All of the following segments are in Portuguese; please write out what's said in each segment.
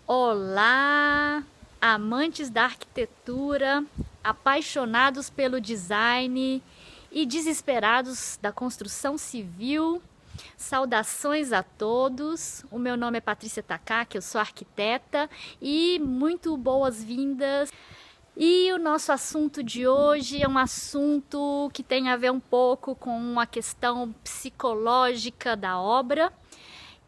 Olá, amantes da arquitetura, apaixonados pelo design e desesperados da construção civil. Saudações a todos. O meu nome é Patrícia Takaki, eu sou arquiteta e muito boas-vindas. E o nosso assunto de hoje é um assunto que tem a ver um pouco com a questão psicológica da obra.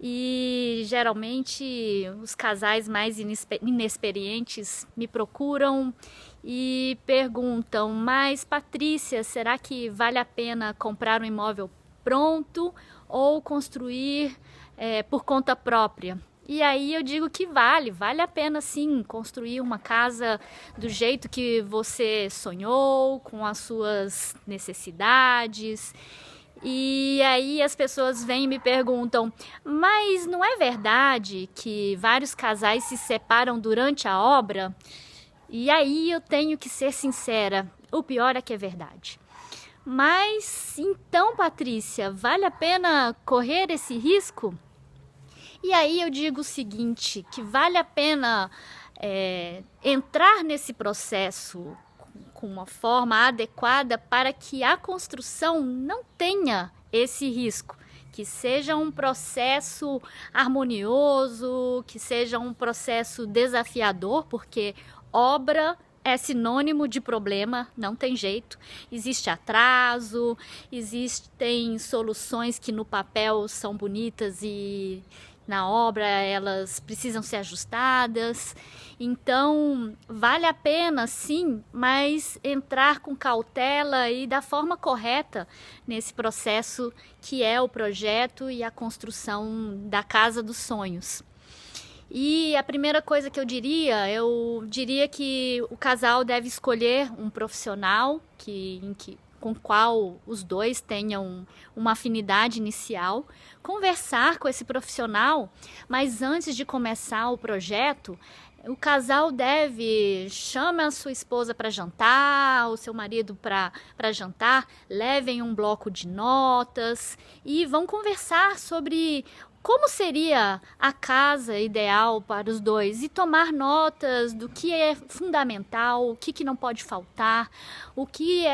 E geralmente os casais mais inexperientes me procuram e perguntam: mas Patrícia, será que vale a pena comprar um imóvel pronto ou construir por conta própria? E aí eu digo que vale a pena sim construir uma casa do jeito que você sonhou, com as suas necessidades. E aí as pessoas vêm e me perguntam: mas não é verdade que vários casais se separam durante a obra? E aí eu tenho que ser sincera, o pior é que é verdade. Mas então, Patrícia, vale a pena correr esse risco? E aí eu digo o seguinte, que vale a pena entrar nesse processo com uma forma adequada para que a construção não tenha esse risco, que seja um processo harmonioso, que seja um processo desafiador, porque obra é sinônimo de problema, não tem jeito. Existe atraso, existem soluções que no papel são bonitas e na obra elas precisam ser ajustadas. Então vale a pena sim, mas entrar com cautela e da forma correta nesse processo que é o projeto e a construção da casa dos sonhos. E a primeira coisa que eu diria que o casal deve escolher um profissional com o qual os dois tenham uma afinidade inicial, conversar com esse profissional, mas antes de começar o projeto, o casal deve chamar a sua esposa para jantar, o seu marido para jantar, levem um bloco de notas e vão conversar sobre como seria a casa ideal para os dois e tomar notas do que é fundamental, o que não pode faltar, o que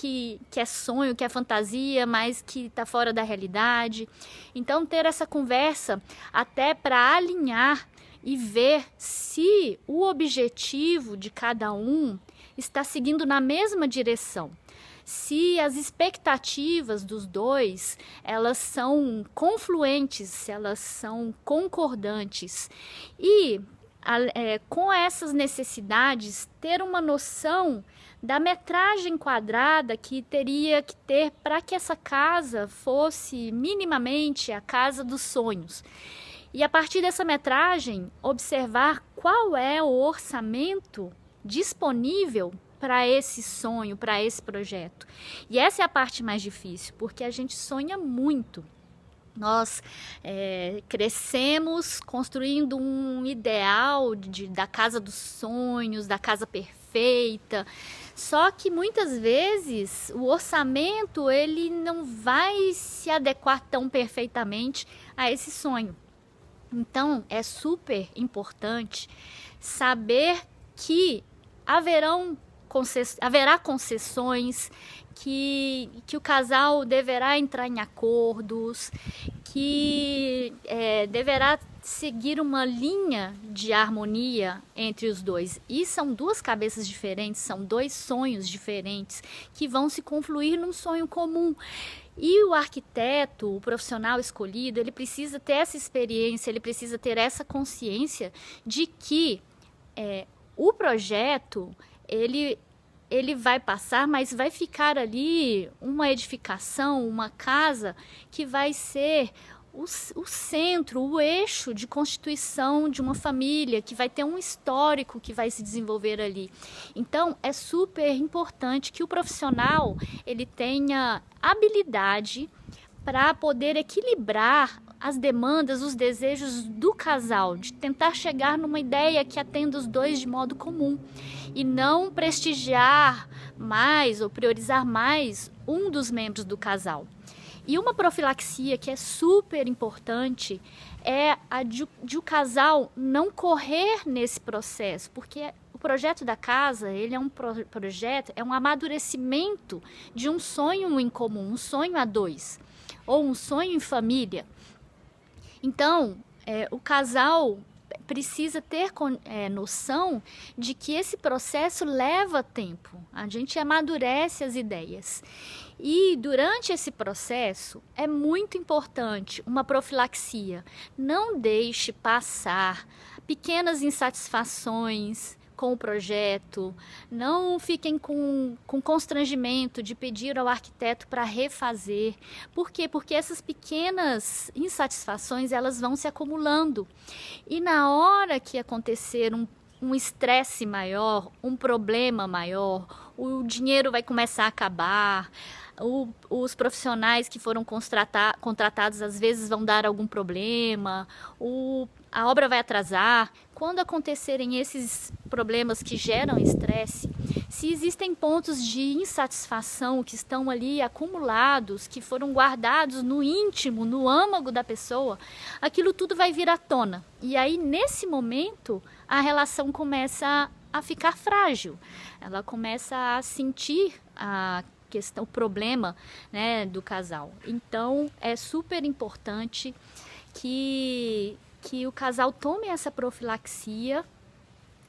que é sonho, que é fantasia, mas que está fora da realidade. Então ter essa conversa até para alinhar e ver se o objetivo de cada um está seguindo na mesma direção. Se as expectativas dos dois, elas são confluentes, se elas são concordantes. E com essas necessidades, ter uma noção da metragem quadrada que teria que ter para que essa casa fosse minimamente a casa dos sonhos. E a partir dessa metragem, observar qual é o orçamento disponível para esse sonho, para esse projeto. E essa é a parte mais difícil, porque a gente sonha muito. Nós crescemos construindo um ideal da casa dos sonhos, da casa perfeita. Só que muitas vezes o orçamento ele não vai se adequar tão perfeitamente a esse sonho. Então é super importante saber que haverá concessões, que o casal deverá entrar em acordos, que deverá seguir uma linha de harmonia entre os dois. E são duas cabeças diferentes, são dois sonhos diferentes que vão se confluir num sonho comum. E o arquiteto, o profissional escolhido, ele precisa ter essa experiência, ele precisa ter essa consciência de que o projeto ele vai passar, mas vai ficar ali uma edificação, uma casa que vai ser o centro, o eixo de constituição de uma família, que vai ter um histórico que vai se desenvolver ali. Então é super importante que o profissional ele tenha habilidade para poder equilibrar as demandas, os desejos do casal, de tentar chegar numa ideia que atenda os dois de modo comum e não prestigiar mais ou priorizar mais um dos membros do casal. E uma profilaxia que é super importante é a de o casal não correr nesse processo, porque o projeto da casa, ele é um projeto, é um amadurecimento de um sonho em comum, um sonho a dois, ou um sonho em família. Então, o casal precisa ter noção de que esse processo leva tempo, a gente amadurece as ideias. E durante esse processo é muito importante uma profilaxia. Não deixe passar pequenas insatisfações com o projeto, não fiquem com constrangimento de pedir ao arquiteto para refazer. Por quê? Porque essas pequenas insatisfações, elas vão se acumulando. E na hora que acontecer um estresse maior, um problema maior, o dinheiro vai começar a acabar, os profissionais que foram contratados às vezes vão dar algum problema, a obra vai atrasar. Quando acontecerem esses problemas que geram estresse, se existem pontos de insatisfação que estão ali acumulados, que foram guardados no íntimo, no âmago da pessoa, aquilo tudo vai vir à tona. E aí, nesse momento, a relação começa a ficar frágil. Ela começa a sentir o problema, né, do casal. Então, é super importante que o casal tome essa profilaxia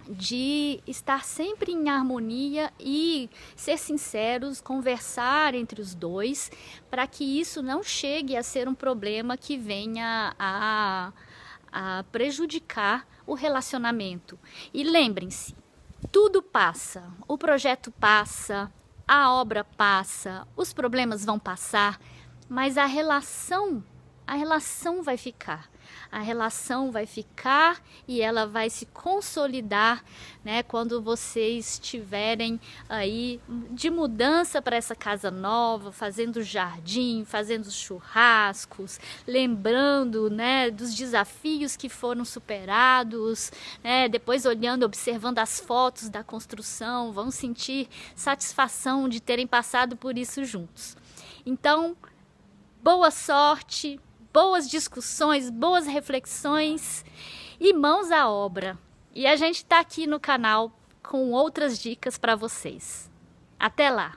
de estar sempre em harmonia e ser sinceros, conversar entre os dois, para que isso não chegue a ser um problema que venha a prejudicar o relacionamento. E lembrem-se, tudo passa, o projeto passa, a obra passa, os problemas vão passar, mas a relação vai ficar. A relação vai ficar e ela vai se consolidar, né, quando vocês estiverem aí de mudança para essa casa nova, fazendo jardim, fazendo churrascos, lembrando, né, dos desafios que foram superados, né, depois olhando, observando as fotos da construção, vão sentir satisfação de terem passado por isso juntos. Então, boa sorte, boas discussões, boas reflexões e mãos à obra. E a gente está aqui no canal com outras dicas para vocês. Até lá!